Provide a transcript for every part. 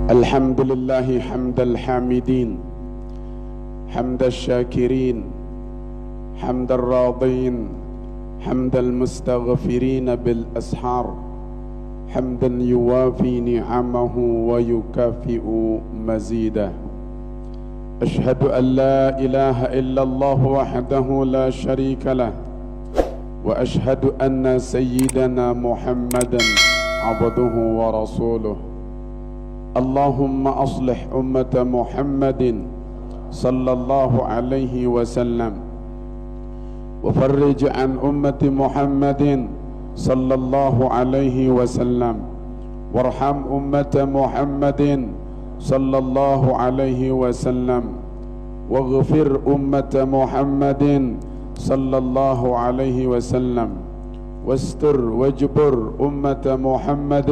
الحمد لله حمد الحامدين حمد الشاكرين حمد الراضين حمد المستغفرين بالأسحار حمدا يوافي نعمه ويكافئ مزيده. أشهد أن لا إله إلا الله وحده لا شريك له وأشهد أن سيدنا محمدا عبده ورسوله. اللهم أصلح أمة محمد صلى الله عليه وسلم وفرج عن أمة محمد صلى الله عليه وسلم وارحم أمة محمد صلى الله عليه وسلم واغفر أمة محمد صلى الله عليه وسلم واستر واجبر أمة محمد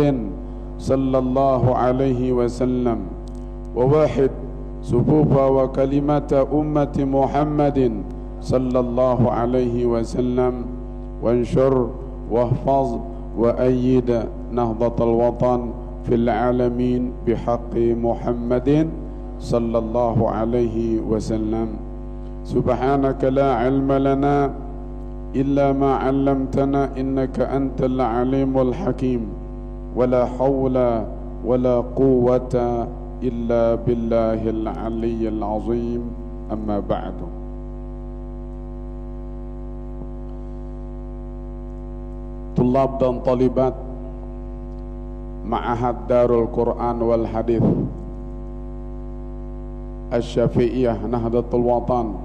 صلى الله عليه وسلم وواحد صفوف وكلمة أمة محمد صلى الله عليه وسلم وانشر واحفظ وأيد نهضة الوطن في العالمين بحق محمد صلى الله عليه وسلم. سبحانك لا علم لنا إلا ما علمتنا إنك أنت العليم الحكيم ولا حول ولا قوة إلا بالله العلي العظيم. أما بعد. Tulab dan talibat Ma'ahad Darul Quran wal Hadith Asy-Syafi'iyah Nahdlatul Watan,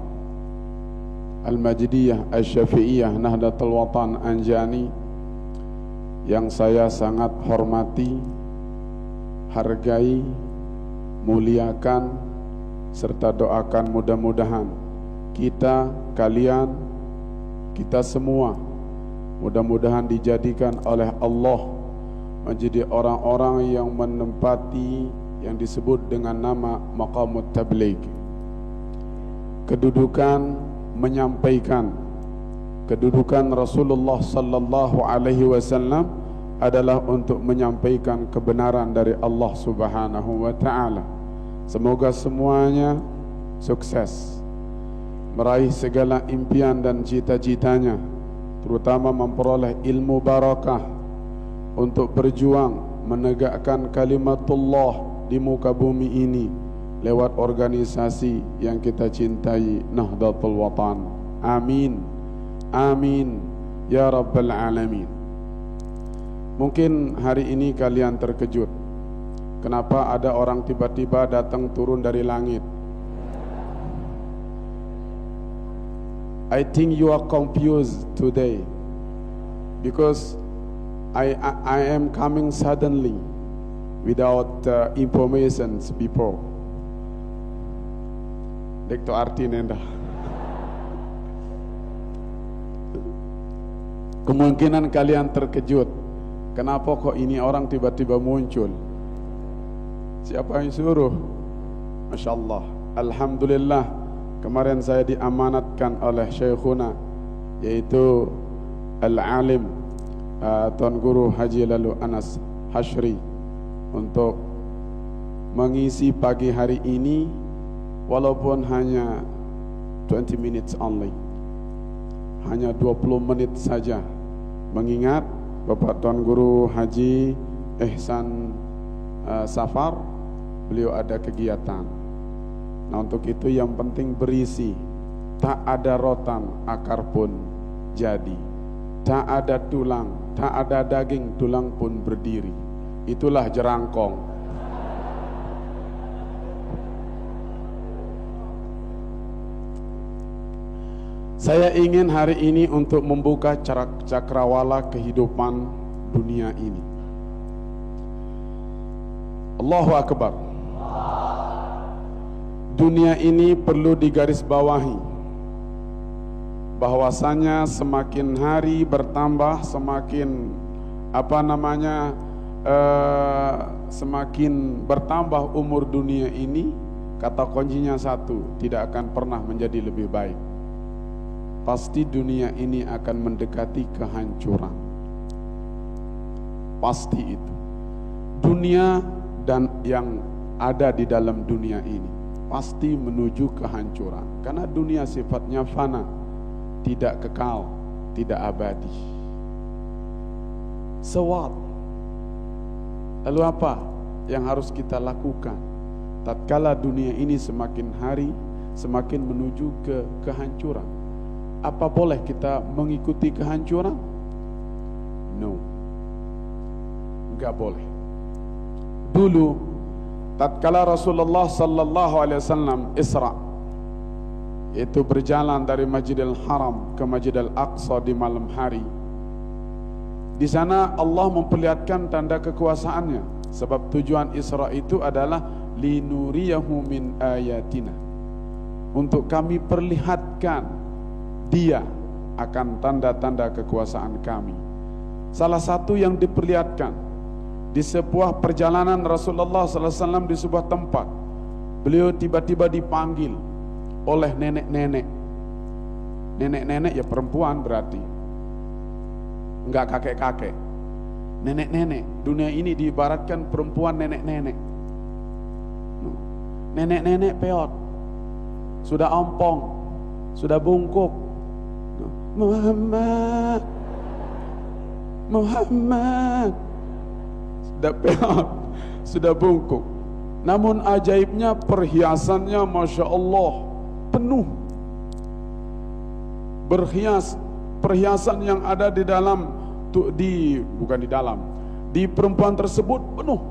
Al-Majdiyah Asy-Syafi'iyah Nahdlatul Watan Anjani, yang saya sangat hormati, hargai, muliakan, serta doakan mudah-mudahan kita, kalian, kita semua mudah-mudahan dijadikan oleh Allah menjadi orang-orang yang menempati yang disebut dengan nama maqamut tabligh. Kedudukan menyampaikan, kedudukan Rasulullah sallallahu alaihi wasallam adalah untuk menyampaikan kebenaran dari Allah Subhanahu wa taala. Semoga semuanya sukses meraih segala impian dan cita-citanya, terutama memperoleh ilmu barakah untuk berjuang menegakkan kalimatullah di muka bumi ini lewat organisasi yang kita cintai, Nahdlatul Watan. Amin, amin ya rabbal alamin. Mungkin hari ini kalian terkejut, kenapa ada orang tiba-tiba datang turun dari langit. I think you are confused today because I am coming suddenly without informations before. Dekto arti nenda. Kemungkinan kalian terkejut, kenapa kok ini orang tiba-tiba muncul? Siapa yang suruh? Masya Allah, alhamdulillah. Kemarin saya diamanatkan oleh Syekhuna, yaitu Al-Alim Tuan Guru Haji Lalu Anas Hashri, untuk mengisi pagi hari ini walaupun hanya 20 minutes only, hanya 20 menit saja, mengingat Bapak Tuan Guru Haji Ihsan Safar, beliau ada kegiatan. Nah, untuk itu yang penting berisi. Tak ada rotan, akar pun jadi. Tak ada tulang, tak ada daging, tulang pun berdiri. Itulah jerangkong. Saya ingin hari ini untuk membuka cakrawala kehidupan dunia ini. Allahu Akbar. Dunia ini perlu digarisbawahi bahwasanya semakin hari bertambah, semakin semakin bertambah umur dunia ini, kata kuncinya satu, tidak akan pernah menjadi lebih baik. Pasti dunia ini akan mendekati kehancuran. Pasti itu. Dunia dan yang ada di dalam dunia ini pasti menuju kehancuran. Karena dunia sifatnya fana, tidak kekal, tidak abadi. So what? Lalu apa yang harus kita lakukan tatkala dunia ini semakin hari semakin menuju ke kehancuran? Apa boleh kita mengikuti kehancuran? No, enggak boleh. Dulu tatkala Rasulullah sallallahu alaihi wasallam Isra, itu berjalan dari Masjidil Haram ke Masjidil Aqsa di malam hari. Di sana Allah memperlihatkan tanda kekuasaannya, sebab tujuan Isra itu adalah linuriyahu min ayatina, untuk kami perlihatkan dia akan tanda-tanda kekuasaan kami. Salah satu yang diperlihatkan di sebuah perjalanan Rasulullah SAW di sebuah tempat, beliau tiba-tiba dipanggil oleh nenek-nenek. Nenek-nenek ya perempuan berarti, enggak kakek-kakek. Nenek-nenek, dunia ini diibaratkan perempuan nenek-nenek. Nenek-nenek peot, sudah ompong, sudah bungkuk. Muhammad, Muhammad, sudah peot, sudah bungkuk. Namun ajaibnya perhiasannya Masya Allah penuh, berhias. Perhiasan yang ada di dalam, di perempuan tersebut penuh,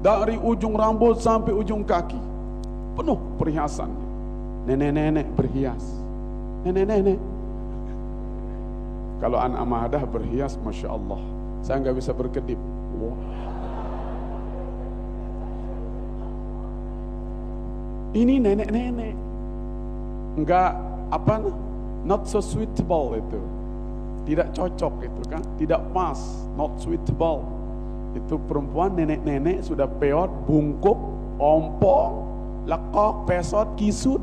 dari ujung rambut sampai ujung kaki penuh perhiasannya. Nenek-nenek berhias, nenek-nenek. Kalau anak mahadah berhias, Masya Allah, saya nggak bisa berkedip. Wow. Ini nenek-nenek, nggak apa, not so suitable itu, tidak cocok itu kan, tidak pas, not suitable. Itu perempuan nenek-nenek sudah peot, bungkuk, ompong, lekok, pesot, kisut,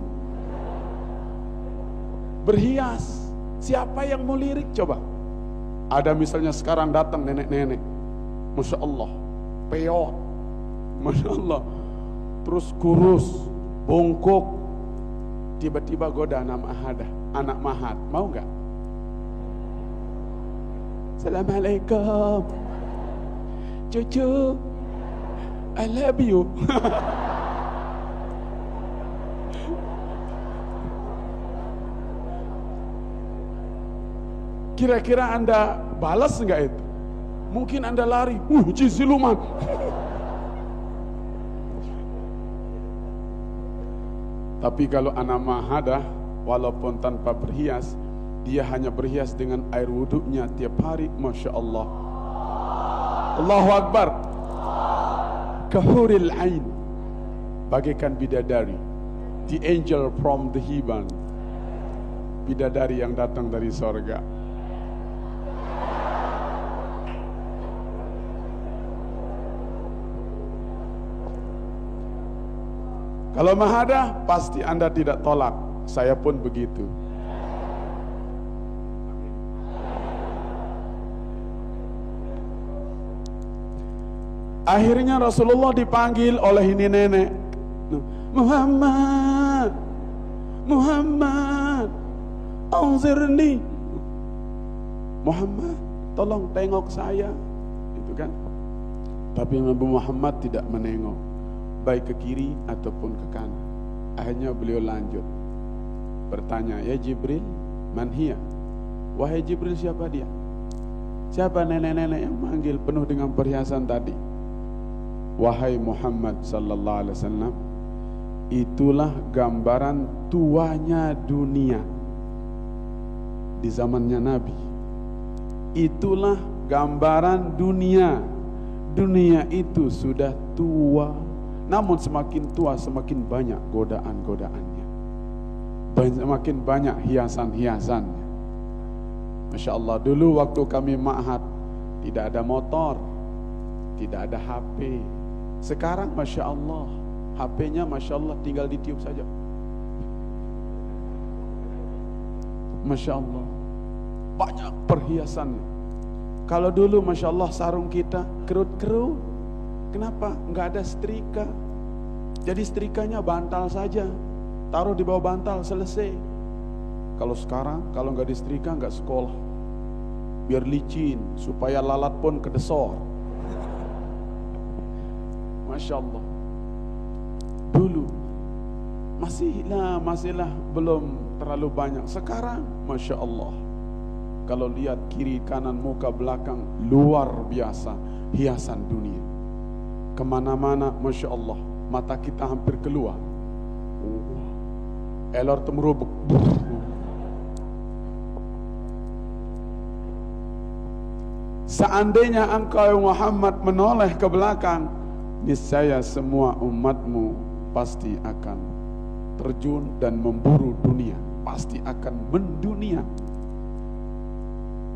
berhias. Siapa yang mau lirik coba? Ada misalnya sekarang datang nenek-nenek, Masya Allah, peot, Masya Allah, terus kurus, bungkuk, tiba-tiba goda anak mahat, mau nggak? Assalamualaikum, cucu, I love you. Kira-kira Anda balas enggak itu? Mungkin Anda lari, siluman. Tapi kalau anak mahadah, walaupun tanpa berhias, dia hanya berhias dengan air wuduknya tiap hari, Masya Allah. Allahu Akbar. Kahuril ain, bagaikan bidadari, the angel from the heaven, bidadari yang datang dari sorga. Kalau mahadah pasti Anda tidak tolak. Saya pun begitu. Akhirnya Rasulullah dipanggil oleh ini nenek. Muhammad, Muhammad, anzirni. Muhammad, tolong tengok saya. Itu kan. Tapi Nabi Muhammad tidak menengok, baik ke kiri ataupun ke kanan. Akhirnya beliau lanjut bertanya, ya Jibril, man hiya? Wahai Jibril, siapa dia? Siapa nenek-nenek yang manggil penuh dengan perhiasan tadi? Wahai Muhammad sallallahu alaihi wasallam, itulah gambaran tuanya dunia di zamannya Nabi. Itulah gambaran dunia. Dunia itu sudah tua, namun semakin tua semakin banyak godaan-godaannya, semakin banyak hiasan-hiasannya. Masya Allah, dulu waktu kami ma'had tidak ada motor, tidak ada HP. Sekarang Masya Allah, HP-nya Masya Allah tinggal ditiup saja. Masya Allah, banyak perhiasannya. Kalau dulu Masya Allah sarung kita kerut-kerut. Kenapa? Enggak ada setrika, Jadi setrikanya bantal saja, taruh di bawah bantal, selesai. Kalau sekarang, kalau nggak disetrika nggak sekolah, biar licin, supaya lalat pun kedesor. Masya Allah. Dulu masihlah belum terlalu banyak. Sekarang Masya Allah, kalau lihat kiri kanan muka belakang, luar biasa hiasan dunia. Kemana-mana Masya Allah, mata kita hampir keluar. Elor temerubuk. Seandainya engkau Muhammad menoleh ke belakang, niscaya semua umatmu pasti akan terjun dan memburu dunia, pasti akan mendunia.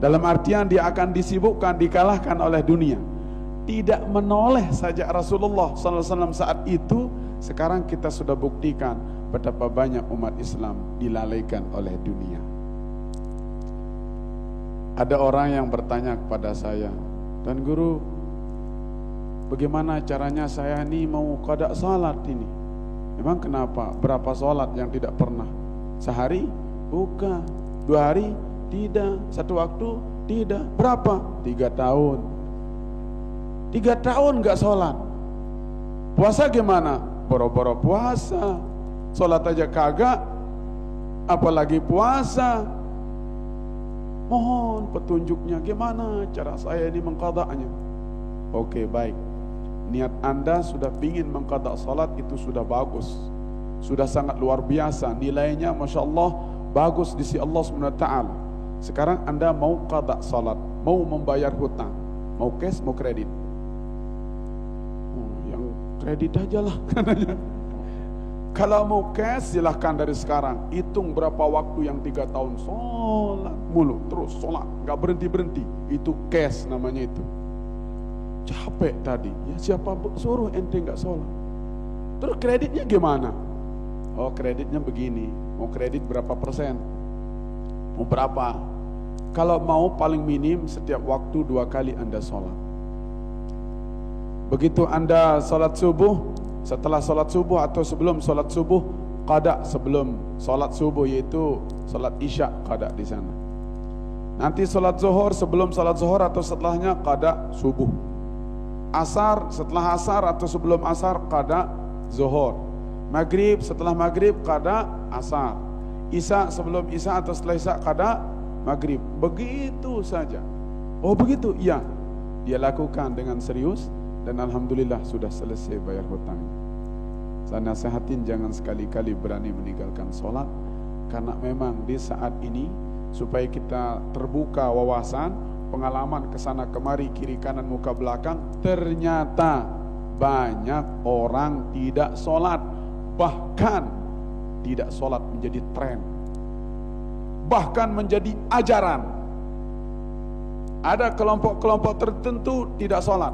Dalam artian dia akan disibukkan, dikalahkan oleh dunia. Tidak menoleh saja Rasulullah SAW saat itu, sekarang kita sudah buktikan betapa banyak umat Islam dilalaikan oleh dunia. Ada orang yang bertanya kepada saya, "Dan guru, bagaimana caranya saya ini mau qada salat ini?" Memang kenapa? Berapa salat yang tidak pernah? Sehari? Bukan. 2 hari? Tidak. 1 waktu? Tidak. Berapa? 3 tahun. 3 tahun gak sholat. Puasa gimana? Boro-boro puasa. Sholat aja kagak, apalagi puasa. Mohon petunjuknya, gimana cara saya ini mengqadanya. Oke, baik. Niat Anda sudah ingin mengqada sholat, itu sudah bagus, sudah sangat luar biasa. Nilainya Masya Allah bagus di sisi Allah SWT. Sekarang Anda mau qada sholat, mau membayar hutang, mau cash, mau kredit. Yang kredit aja lah katanya. Kalau mau cash silahkan dari sekarang. Hitung berapa waktu yang 3 tahun sholat mulu, terus sholat, gak berhenti-berhenti. Itu cash namanya itu. Capek tadi, ya siapa suruh ente gak sholat. Terus kreditnya gimana? Oh, kreditnya begini. Mau kredit berapa persen? Mau berapa? Kalau mau paling minim setiap waktu 2 kali Anda sholat. Begitu Anda sholat subuh, setelah sholat subuh atau sebelum sholat subuh, qada sebelum sholat subuh, yaitu sholat isya, qada di sana. Nanti sholat zuhur, sebelum sholat zuhur atau setelahnya, qada subuh. Asar, setelah asar atau sebelum asar, qada zuhur. Maghrib, setelah maghrib, qada asar. Isya, sebelum isya atau setelah isya, qada maghrib. Begitu saja. Oh begitu? Iya. Dia lakukan dengan serius dan alhamdulillah sudah selesai bayar hutangnya. Saya nasihatin jangan sekali-kali berani meninggalkan sholat, karena memang di saat ini supaya kita terbuka wawasan, pengalaman kesana kemari, kiri kanan muka belakang, ternyata banyak orang tidak sholat, bahkan tidak sholat menjadi tren, bahkan menjadi ajaran. Ada kelompok-kelompok tertentu tidak sholat,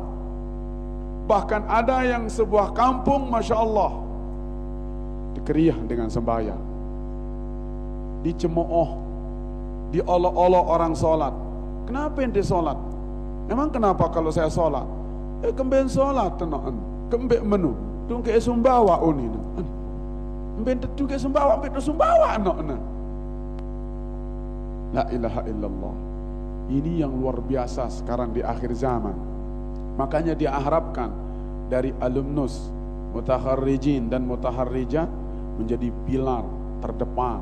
bahkan ada yang sebuah kampung Masya Allah dikeriah dengan sembahyang, dicemooh, diolok-olok orang sholat. Kenapa ente sholat? Emang kenapa kalau saya sholat? Kemben sholat tenaan, kemben menu, tungke sumbawa uni, kemben tungke sumbawa, kemben sumbawa anak. La ilaha illallah. Ini yang luar biasa sekarang di akhir zaman. Makanya dia harapkan dari alumnus, mutakharrijin dan mutaharrijat menjadi pilar terdepan,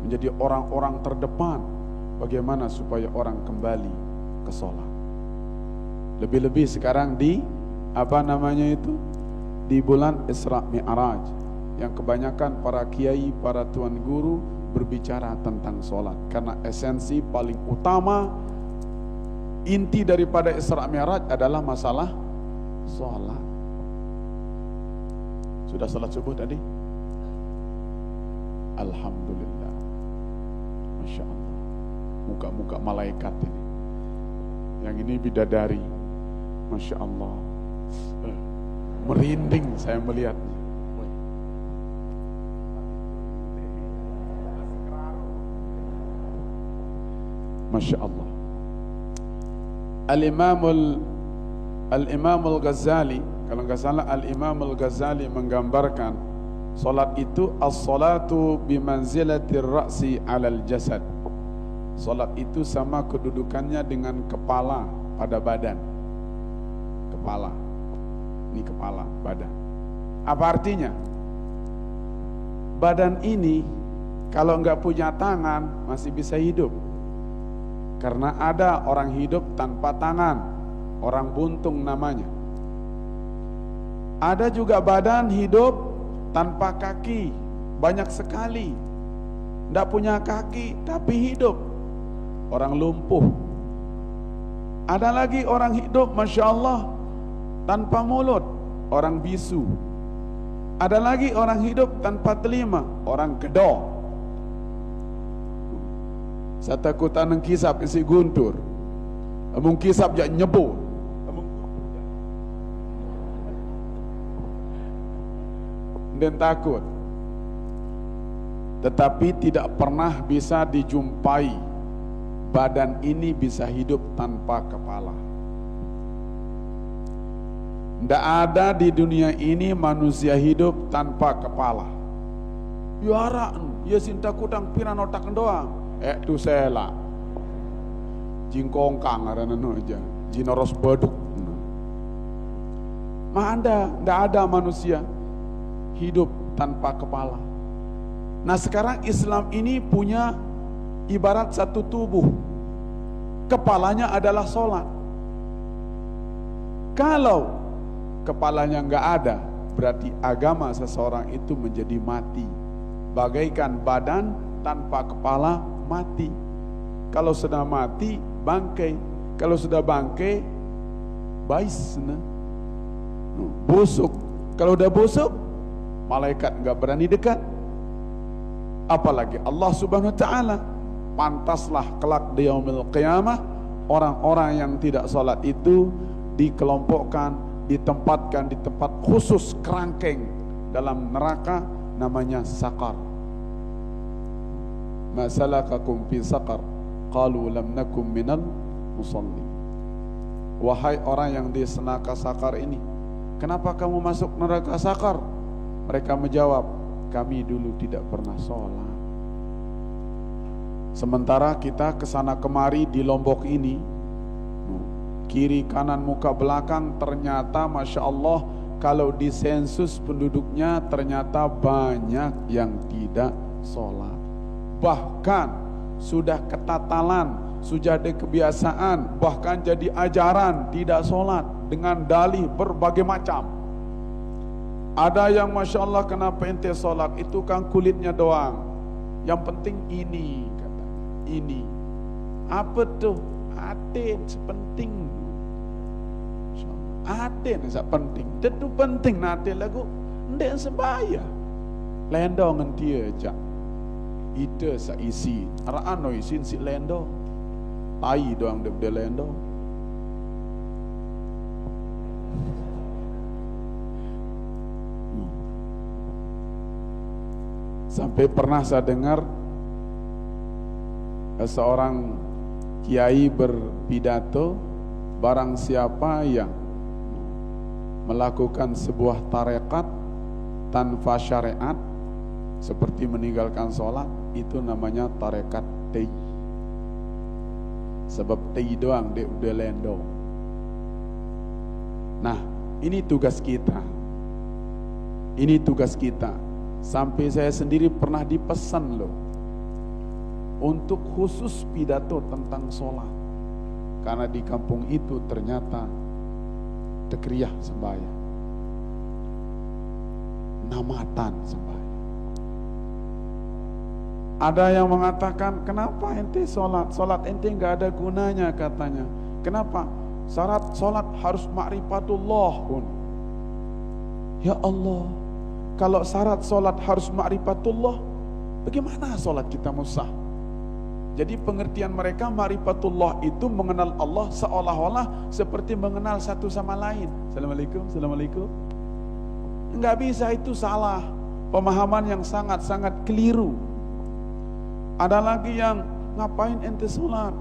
menjadi orang-orang terdepan. Bagaimana supaya orang kembali ke sholat. Lebih-lebih sekarang di di bulan Isra Mi'raj, yang kebanyakan para kiai, para tuan guru berbicara tentang sholat, karena esensi paling utama, inti daripada Isra Mi'raj adalah masalah sholat. Sudah sholat subuh tadi? Alhamdulillah. Masya Allah. Muka-muka malaikat ini. Yang ini bidadari. Masya Allah. Merinding saya melihatnya. Masya Allah. Al-Imamul Ghazali kalau nggak salah Al-Imam Al-Ghazali menggambarkan salat itu as-salatu bimanzilatir ra'si 'alal jasad. Salat itu sama kedudukannya dengan kepala pada badan. Kepala. Ini kepala, badan. Apa artinya? Badan ini kalau nggak punya tangan masih bisa hidup. Karena ada orang hidup tanpa tangan, orang buntung namanya. Ada juga badan hidup tanpa kaki, banyak sekali. Nggak punya kaki tapi hidup, orang lumpuh. Ada lagi orang hidup Masya Allah tanpa mulut, orang bisu. Ada lagi orang hidup tanpa telinga, orang gedor. Saya takutan kisap isi guntur, amung kisap jak nyebur. Dan takut. Tetapi tidak pernah bisa dijumpai badan ini bisa hidup tanpa kepala. Tidak ada di dunia ini manusia hidup tanpa kepala. Yuaraan, ya sinta kudang piran otak doang. Tu sela. Jingkongkang ada nanu aja. Jinoros beduk. Tidak ada manusia hidup tanpa kepala. Nah sekarang Islam ini punya ibarat satu tubuh. Kepalanya adalah sholat. Kalau kepalanya nggak ada, berarti agama seseorang itu menjadi mati. Bagaikan badan tanpa kepala mati. Kalau sudah mati, bangkai. Kalau sudah bangkai, bais, busuk. Kalau udah busuk, malaikat nggak berani dekat. Apalagi Allah Subhanahu Wa Taala. Pantaslah kelak di yaumil qiyamah orang-orang yang tidak sholat itu dikelompokkan, ditempatkan di tempat khusus kerangkeng dalam neraka namanya sakar. Ma salakakum fi saqar? Qalu lam nakum minal musallin. Wahai orang yang di neraka sakar ini, kenapa kamu masuk neraka sakar? Mereka menjawab, kami dulu tidak pernah sholat. Sementara kita kesana kemari di Lombok ini, kiri kanan muka belakang, ternyata Masya Allah kalau di sensus penduduknya ternyata banyak yang tidak sholat. Bahkan sudah ketatalan, sudah ada kebiasaan, bahkan jadi ajaran tidak sholat dengan dalih berbagai macam. Ada yang Masya Allah kenapa ente sholat, itu kan kulitnya doang, yang penting ini, kata ini. Apa tuh? Aten sepenting. Aten sepenting. Tentu penting nate lagu. Ndek sebaya. Lendo ngentia aja. Ida sa isi. Araan no isin si lendo. Tai doang de lendo. Sampai pernah saya dengar seorang kiai berpidato, barang siapa yang melakukan sebuah tarekat tanpa syariat seperti meninggalkan sholat, itu namanya tarekat tei. Sebab tei doang dia udah lendo. Nah, ini tugas kita. Ini tugas kita. Sampai saya sendiri pernah dipesan loh untuk khusus pidato tentang sholat, karena di kampung itu ternyata tekriyah sembahyang, namatan sembahyang. Ada yang mengatakan, kenapa ente sholat? Sholat ente nggak ada gunanya katanya. Kenapa? Syarat sholat harus ma'rifatullah. Ya Allah, kalau syarat sholat harus ma'rifatullah, bagaimana sholat kita sah? Jadi pengertian mereka ma'rifatullah itu mengenal Allah seolah-olah seperti mengenal satu sama lain. Assalamualaikum, assalamualaikum. Enggak bisa, itu salah. Pemahaman yang sangat-sangat keliru. Ada lagi yang ngapain ente sholat?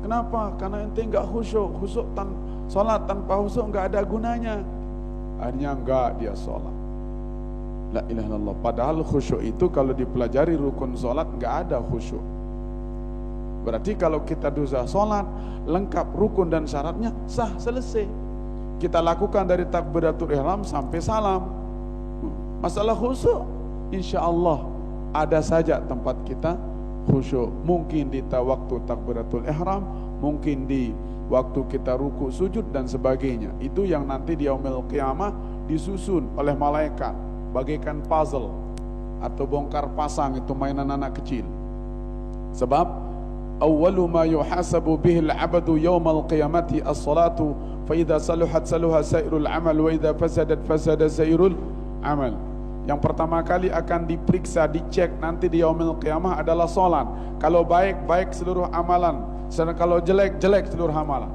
Kenapa? Karena ente enggak khusyuk. Sholat tanpa khusyuk enggak ada gunanya. akhirnya enggak dia sholat. La ilaha illallah. Padahal khusyuk itu kalau dipelajari rukun sholat enggak ada khusyuk. Berarti kalau kita dosa sholat lengkap rukun dan syaratnya sah, selesai. Kita lakukan dari takbiratul ihram sampai salam. Masalah khusyuk insya Allah ada saja tempat kita khusyuk. Mungkin di waktu takbiratul ihram, mungkin di waktu kita ruku, sujud dan sebagainya. Itu yang nanti di yaumil qiyamah disusun oleh malaikat bagaikan puzzle atau bongkar pasang, itu mainan anak kecil. Sebab awwalu ma yuhasabu bihi al-'abdu yaumal qiyamati as-salatu fa idza saluhat saluha sairul 'amal wa idza fasadat fasada sairul 'amal. Yang pertama kali akan diperiksa, dicek nanti di yaumil qiyamah adalah salat. Kalau baik, baik seluruh amalan. Sedangkan kalau jelek, jelek seluruh amalan.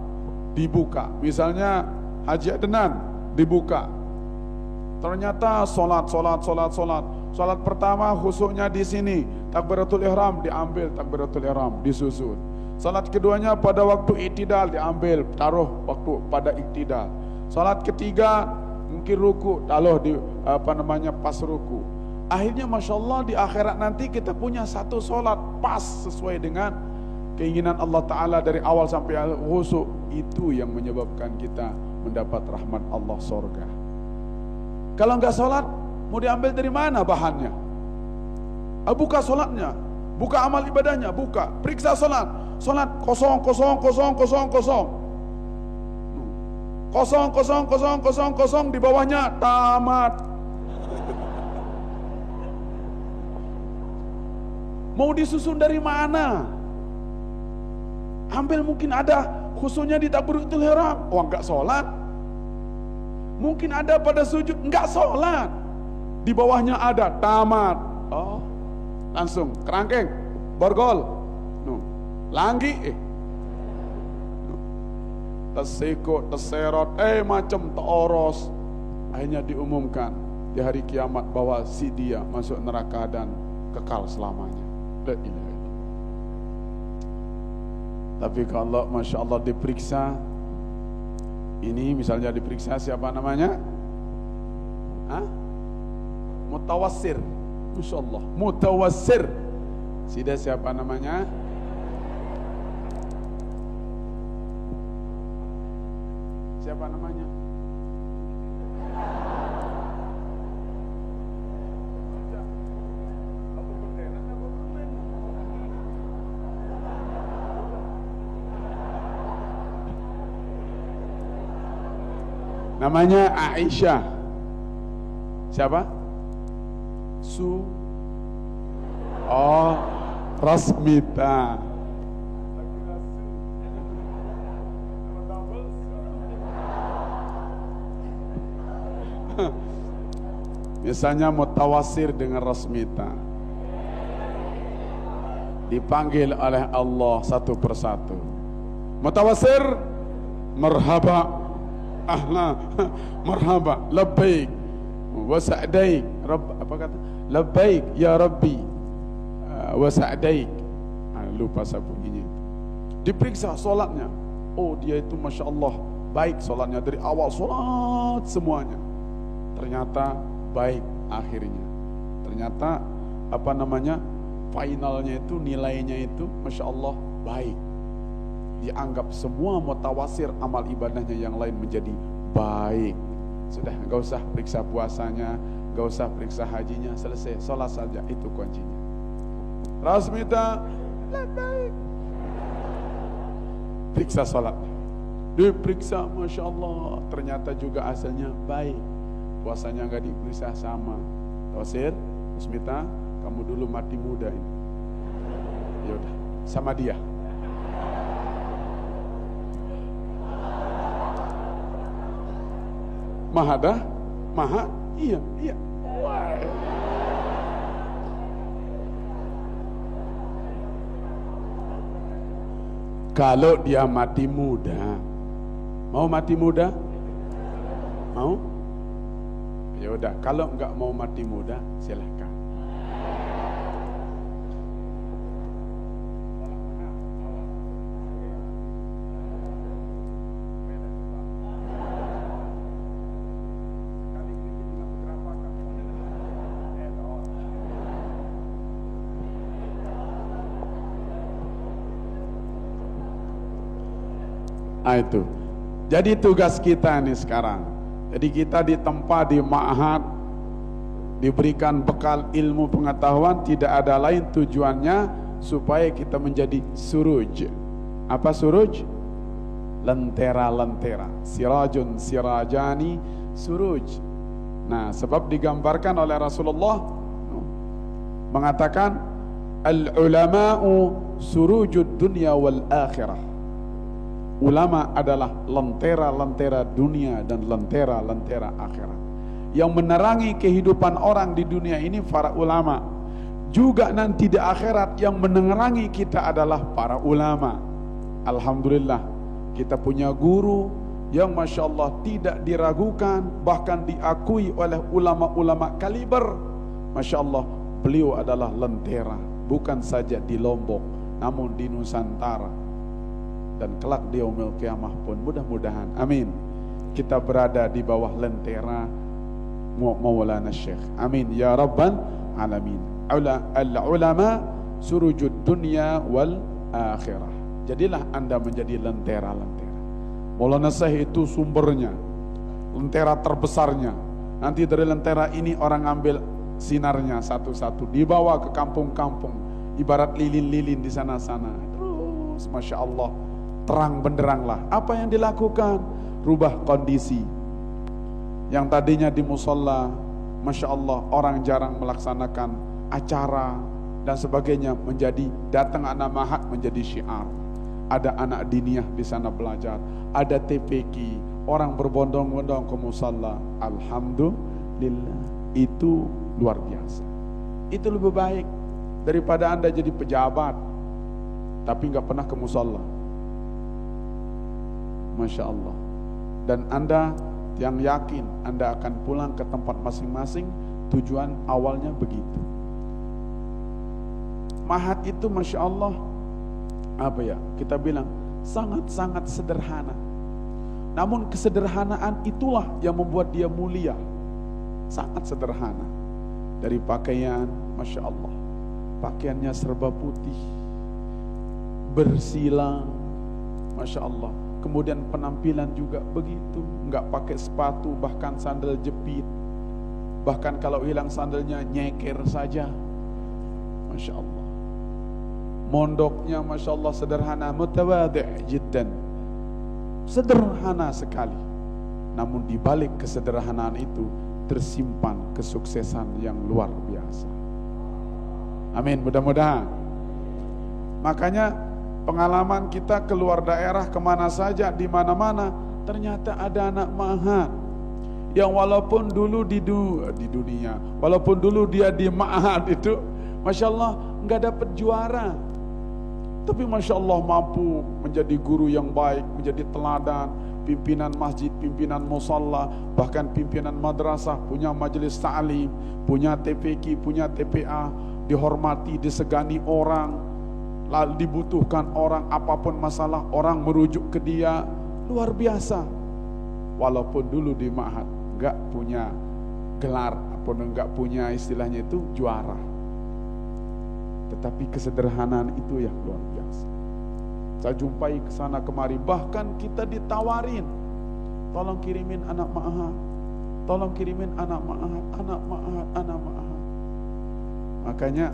Dibuka. Misalnya Haji Adnan dibuka. Ternyata salat. Salat pertama khusyuknya di sini. Takbiratul ihram diambil, takbiratul ihram disusun. Salat keduanya pada waktu iktidal diambil, taruh waktu pada iktidal. Salat ketiga mungkin ruku, taruh di pas ruku. Akhirnya Masya Allah di akhirat nanti kita punya satu salat pas sesuai dengan keinginan Allah Ta'ala dari awal sampai khusyuk. Itu yang menyebabkan kita mendapat rahmat Allah surga. Kalau enggak salat, mau diambil dari mana bahannya? Buka salatnya, buka amal ibadahnya, buka, periksa salat. Salat kosong. Kosong, di bawahnya tamat. Mau disusun dari mana? Ambil mungkin ada khususnya di takbiratul ihram, enggak salat. Mungkin ada pada sujud, enggak salat. Di bawahnya ada tamat. Oh, langsung kerangkeng, borgol, langgi, tersikut, terserot, macam teroros. Akhirnya diumumkan di hari kiamat bahwa si dia masuk neraka dan kekal selamanya. La ilaha illallah. Tapi kalau Masya Allah diperiksa, ini misalnya diperiksa siapa namanya? Mutawassir. Masya Allah, mutawassir. Sida siapa namanya? Siapa namanya? Namanya Aisyah. Siapa? Rasmita. Misalnya mutawassir dengan Rasmita, dipanggil oleh Allah satu persatu. Mutawassir, marhaba, ahla, marhaba, labbaik, wa sa'daik, apa kata? Labbaik ya Rabbi, wa sa'daik. Lupa saya bunyinya. Diperiksa solatnya. Oh, dia itu Masya Allah baik solatnya dari awal solat semuanya. Ternyata baik akhirnya. Ternyata finalnya itu, nilainya itu Masya Allah baik. Dianggap semua mutawassir amal ibadahnya yang lain menjadi baik. Sudah, gak usah periksa puasanya, gak usah periksa hajinya, selesai, sholat saja, itu kuncinya. Rasmita, baik. Periksa sholatnya, diperiksa, Masya Allah, ternyata juga asalnya baik. Puasanya gak diperiksa, sama. Tawasir, Rasmita, kamu dulu mati muda ini. Yaudah, sama dia. Maha, iya. Wah. Kalau dia mati muda, mau mati muda? Mau? Ya udah, kalau enggak mau mati muda, silahkan. Itu. Jadi tugas kita nih sekarang. Jadi kita ditempa di ma'had, diberikan bekal ilmu pengetahuan, tidak ada lain tujuannya supaya kita menjadi suruj. Apa suruj? Lentera-lentera. Sirajun sirajani suruj. Nah, sebab digambarkan oleh Rasulullah mengatakan al-ulama'u surujud dunya wal akhirah. Ulama adalah lentera-lentera dunia dan lentera-lentera akhirat. Yang menerangi kehidupan orang di dunia ini para ulama. Juga nanti di akhirat yang menerangi kita adalah para ulama. Alhamdulillah kita punya guru yang Masya Allah tidak diragukan, bahkan diakui oleh ulama-ulama kaliber. Masya Allah, beliau adalah lentera, bukan saja di Lombok namun di Nusantara. Dan kelak di yaumil qiyamah pun mudah-mudahan, amin, kita berada di bawah lentera Maulana Syekh. Amin ya rabbal alamin. Al-ulama surujud dunya wal akhirah. Jadilah anda menjadi lentera-lentera. Maulana Syekh itu sumbernya, lentera terbesarnya. Nanti dari lentera ini orang ambil sinarnya satu-satu, dibawa ke kampung-kampung, ibarat lilin-lilin di sana-sana. Terus Masya Allah, terang benderanglah. Apa yang dilakukan? Rubah kondisi. Yang tadinya di musola, Masya Allah, orang jarang melaksanakan acara dan sebagainya, menjadi datang anak mahat menjadi syiar. Ada anak diniyah di sana belajar, ada TPQ, orang berbondong-bondong ke musola. Alhamdulillah, itu luar biasa. Itu lebih baik daripada anda jadi pejabat tapi nggak pernah ke musola. Masya Allah. Dan anda yang yakin anda akan pulang ke tempat masing-masing, tujuan awalnya begitu. Mahat itu Masya Allah, apa ya, kita bilang sangat-sangat sederhana. Namun kesederhanaan itulah yang membuat dia mulia. Sangat sederhana. Dari pakaian, Masya Allah, pakaiannya serba putih, bersilang, Masya Allah. Kemudian penampilan juga begitu, nggak pakai sepatu, bahkan sandal jepit. Bahkan kalau hilang sandalnya nyeker saja. Masya Allah. Mondoknya Masya Allah sederhana, mutawadhi' jiddan. Sederhana sekali. Namun di balik kesederhanaan itu tersimpan kesuksesan yang luar biasa. Amin, mudah-mudahan. Makanya pengalaman kita keluar daerah kemana saja, di mana-mana, ternyata ada anak ma'had yang walaupun dulu di dunia, walaupun dulu dia di ma'had itu, Masya Allah nggak dapat juara, tapi Masya Allah mampu menjadi guru yang baik, menjadi teladan, pimpinan masjid, pimpinan musalla, bahkan pimpinan madrasah, punya majelis ta'lim, punya TPQ, punya TPA, dihormati, disegani orang. Lalu dibutuhkan orang, apapun masalah orang merujuk ke dia, luar biasa. Walaupun dulu di ma'had enggak punya gelar, ataupun enggak punya istilahnya itu juara, tetapi kesederhanaan itu yang luar biasa. Saya jumpai ke sana kemari, bahkan kita ditawarin, tolong kirimin anak ma'had, tolong kirimin anak ma'had, anak ma'had, anak ma'had. Makanya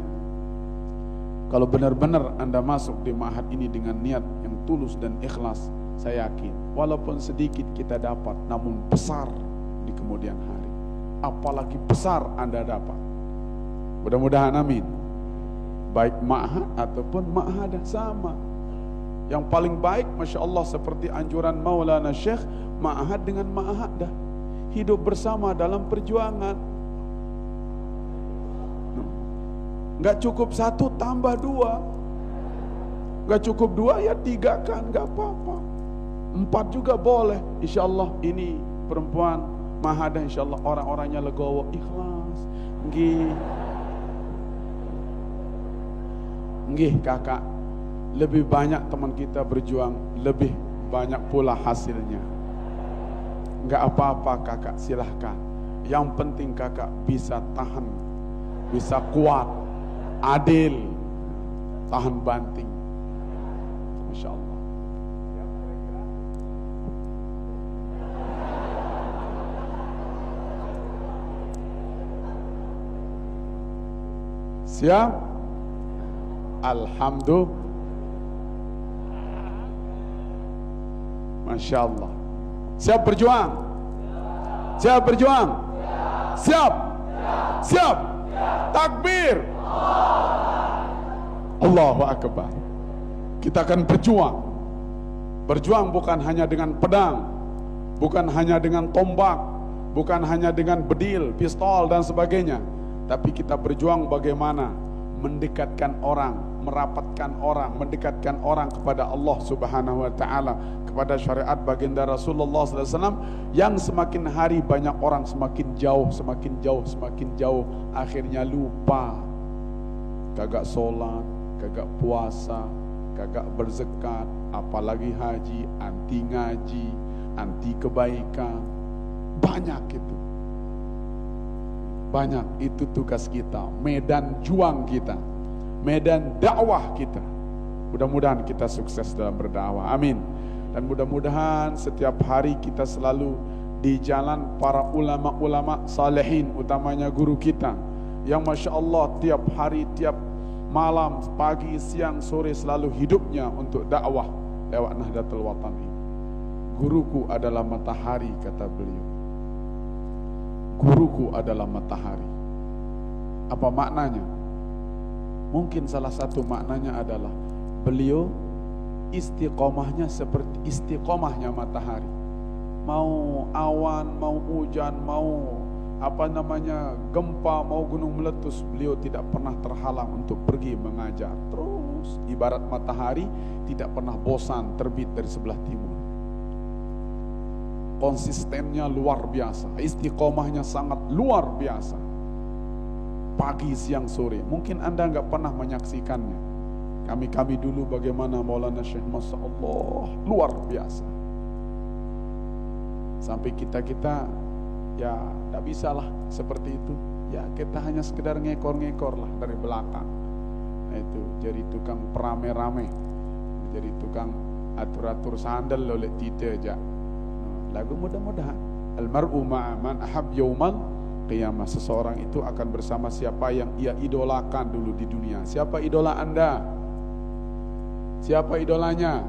kalau benar-benar anda masuk di ma'had ini dengan niat yang tulus dan ikhlas, saya yakin walaupun sedikit kita dapat, namun besar di kemudian hari. Apalagi besar anda dapat. Mudah-mudahan, amin. Baik ma'had ataupun ma'hadah sama. Yang paling baik Masya Allah seperti anjuran Maulana Syekh, ma'had dengan ma'hadah, hidup bersama dalam perjuangan. Gak cukup satu tambah dua, gak cukup dua ya tiga kan, gak apa-apa, 4 juga boleh. Insya Allah ini perempuan mahadah, insya Allah orang-orangnya legowo, ikhlas. Nggih kakak, lebih banyak teman kita berjuang, lebih banyak pula hasilnya. Gak apa-apa kakak, silahkan. Yang penting kakak bisa tahan, bisa kuat, adil, tahan banting. Masya Allah. Siap? Alhamdulillah. Masya Allah. Siap berjuang? Siap berjuang? Siap? Siap? Takbir. Allahu Akbar. Kita akan berjuang. Berjuang bukan hanya dengan pedang, bukan hanya dengan tombak, bukan hanya dengan bedil, pistol dan sebagainya, tapi kita berjuang bagaimana mendekatkan orang, merapatkan orang, mendekatkan orang kepada Allah Subhanahu wa taala, kepada syariat baginda Rasulullah SAW, yang semakin hari banyak orang semakin jauh, semakin jauh, semakin jauh, akhirnya lupa. Kagak sholat, kagak puasa, kagak berzakat, apalagi haji, anti ngaji, anti kebaikan. Banyak itu. Banyak itu tugas kita, medan juang kita, medan dakwah kita. Mudah-mudahan kita sukses dalam berdakwah. Amin. Dan mudah-mudahan setiap hari kita selalu di jalan para ulama-ulama salihin, utamanya guru kita, yang Masya Allah tiap hari, tiap malam, pagi, siang, sore selalu hidupnya untuk dakwah lewat Nahdlatul Watan ini. Guruku adalah matahari, kata beliau. Guruku adalah matahari. Apa maknanya? Mungkin salah satu maknanya adalah beliau istiqomahnya seperti istiqomahnya matahari. Mau awan, mau hujan, mau gempa, mau gunung meletus, beliau tidak pernah terhalang untuk pergi mengajar. Terus ibarat matahari tidak pernah bosan terbit dari sebelah timur. Konsistennya luar biasa, istiqomahnya sangat luar biasa. Pagi, siang, sore. Mungkin Anda nggak pernah menyaksikannya. Kami dulu bagaimana Maulana Syekh, Masya Allah, luar biasa. Sampai kita ya tidak bisalah seperti itu. Ya kita hanya sekedar ngekor-ngekor lah dari belakang. Nah itu jadi tukang perame-rame, jadi tukang atur-atur sandal oleh tite aja. Lagu mudah-mudahan almar'u ma'a man ahab yaumal qiyamah. Seseorang itu akan bersama siapa yang ia idolakan dulu di dunia. Siapa idola Anda? Siapa idolanya?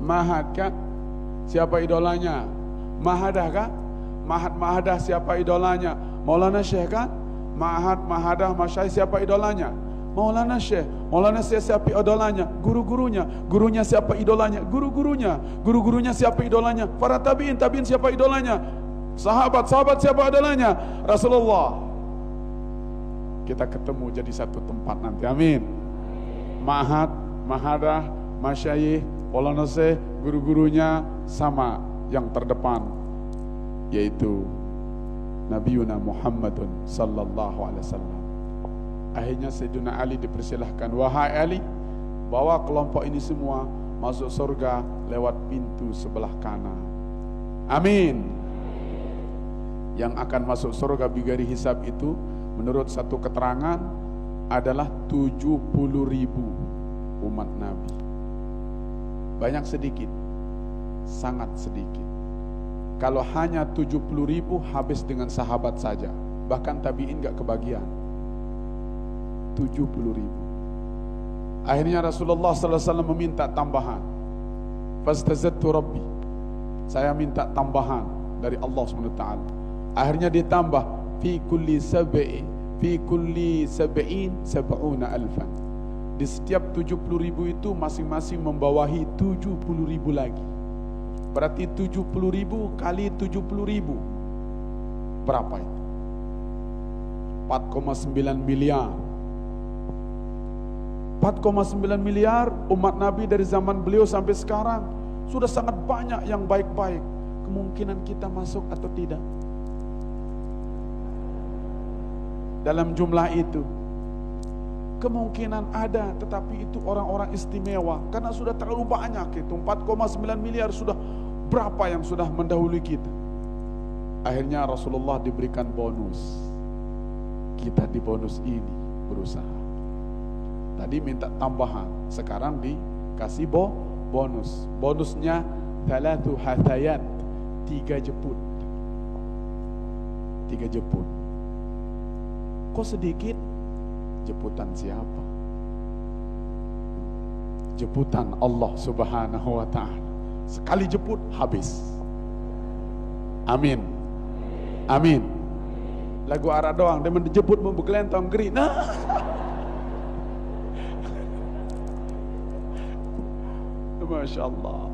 Mahad kah? Siapa idolanya? Mahadah kah? Mahadah siapa idolanya? Maulana Syekh kan? Mahadah Masyayikh siapa idolanya? Maulana Syekh. Maulana Syekh siapa idolanya? Guru-gurunya. Gurunya siapa idolanya? Guru-gurunya. Guru-gurunya siapa idolanya? Para tabi'in. Tabi'in siapa idolanya? Sahabat siapa idolanya? Rasulullah. Kita ketemu jadi satu tempat nanti. Amin. Mahadah, Masyayikh, Maulana Syekh, guru-gurunya sama yang terdepan, yaitu Nabiuna Muhammadun sallallahu alaihi wasallam. Akhirnya Sayyidina Ali dipersilahkan, wahai Ali, bawa kelompok ini semua masuk surga lewat pintu sebelah kanan. Amin. Yang akan masuk surga bigari hisab itu menurut satu keterangan adalah 70.000 umat Nabi. Banyak sedikit? Sangat sedikit. Kalau hanya 70.000 habis dengan sahabat saja, bahkan tabi'in gak kebagian. 70.000. Akhirnya Rasulullah SAW meminta tambahan. Fastazadtu Rabbi, saya minta tambahan dari Allah SWT. Akhirnya ditambah fi kulli sab'in sab'una alfan. Di setiap 70.000 itu masing-masing membawahi 70.000 lagi. Berarti 70.000 kali 70.000 berapa itu? 4,9 miliar. 4,9 miliar umat Nabi dari zaman beliau sampai sekarang. Sudah sangat banyak yang baik-baik. Kemungkinan kita masuk atau tidak dalam jumlah itu? Kemungkinan ada, tetapi itu orang-orang istimewa. Karena sudah terlalu banyak itu. 4,9 miliar sudah berapa yang sudah mendahului kita. Akhirnya Rasulullah diberikan bonus. Kita di bonus ini berusaha. Tadi minta tambahan, sekarang dikasih bonus. Bonusnya 3 hathayat, 3 jeput. 3 jeput. Kok sedikit? Jemputan siapa? Jemputan Allah Subhanahu wa ta'ala. Sekali jemput habis. Amin. Amin. Lagu arah doang, dia menjemput membekelentong geri. Nah. Masya Allah.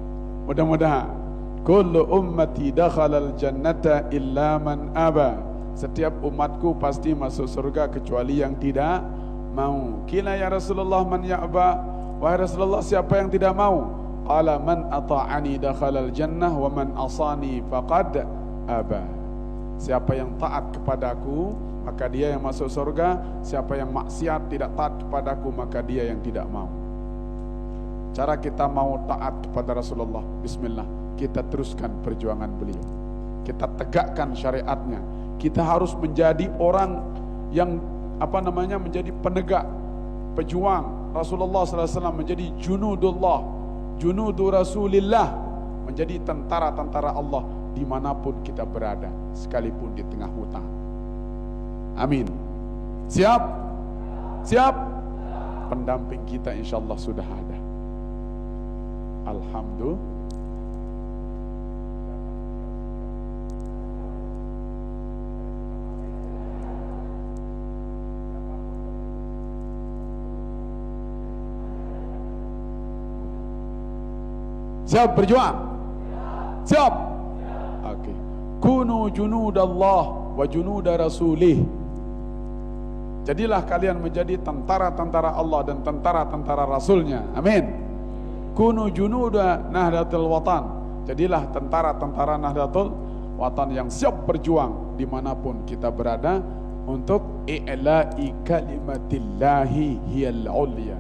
Mudah-mudahan kullu ummati dakhalal jannata illa man aba. Setiap umatku pasti masuk surga kecuali yang tidak mau. Qila ya Rasulullah man ya'ba? Wahai Rasulullah, siapa yang tidak mau? Qala man ata'ani dakhalal jannah wa man asani faqad aba. Siapa yang taat kepadaku, maka dia yang masuk surga. Siapa yang maksiat tidak taat kepadaku, maka dia yang tidak mau. Cara kita mau taat kepada Rasulullah, bismillah, kita teruskan perjuangan beliau. Kita tegakkan syariatnya. Kita harus menjadi orang yang menjadi penegak, pejuang. Rasulullah SAW menjadi junudullah, junudu Rasulillah, menjadi tentara-tentara Allah dimanapun kita berada, sekalipun di tengah hutan. Amin. Siap? Siap? Pendamping kita insyaallah sudah ada. Alhamdulillah. Siap berjuang? Siap? Oke. Kunu junudallah wa junuda rasulih. Jadilah kalian menjadi tentara-tentara Allah dan tentara-tentara Rasulnya. Amin. Kunu junuda Nahdlatul Watan. Jadilah tentara-tentara Nahdlatul Watan yang siap berjuang dimanapun kita berada untuk i'la'i kalimatillahi hiyal ulya.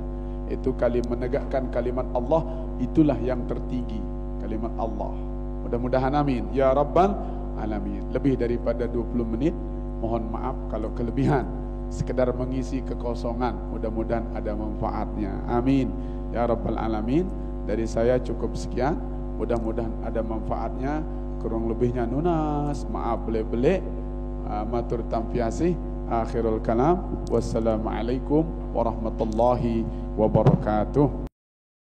Itu menegakkan kalimat Allah, itulah yang tertinggi, kalimat Allah. Mudah-mudahan amin ya rabbal alamin. Lebih daripada 20 menit, mohon maaf kalau kelebihan. Sekedar mengisi kekosongan, mudah-mudahan ada manfaatnya. Amin ya rabbal alamin. Dari saya cukup sekian, mudah-mudahan ada manfaatnya. Kurang lebihnya nunas, maaf bele-bele. Matur tampiasih. Akhirul kalam. Wassalamualaikum warahmatullahi wabarakatuh.